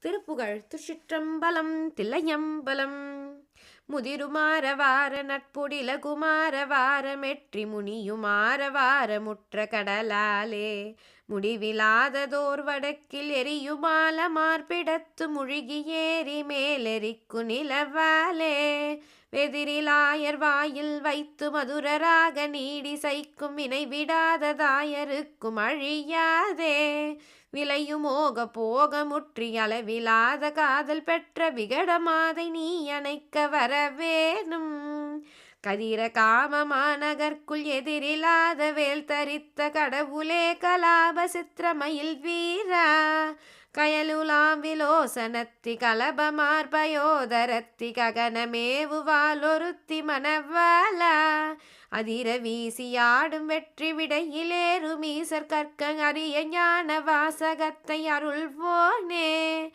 திருப்புகழ் திருச்சிற்றம்பலம் தில்லையம்பலம். முதிருமாரவார நட்புடிலகுமாரவார மெற்றி முனியுமாரவார முற்ற கடலாலே முடிவிலாததோர் வடக்கில் எரியுமால மார்பிடத்து முழுகி ஏறி மேலெரிக்கு நிலவாலே வெதிரிலாயர் வாயில் வைத்து மதுரராக நீடி சைக்கும் வினை விடாததாயருக்கும் அழியாதே விலையுமோக போக முற்றி அளவிலாத காதல் பெற்ற விகடமாதை நீ அணைக்க வரவேணும் கதிர காமமாநகர்க்குள் எதிரில்லாத வேல் தரித்த கடவுளே கலாப சித்திரமயில் வீரா கயலுலாம் விலோசனத்தி கலபமார்பயோதரத்தி ககனமேவுவாலொருத்தி மணவாலா அதிர வீசியாடும் வெற்றி விடையிலேறும் ஈசர் கற்க அரிய ஞான வாசகத்தை அருள்வோனே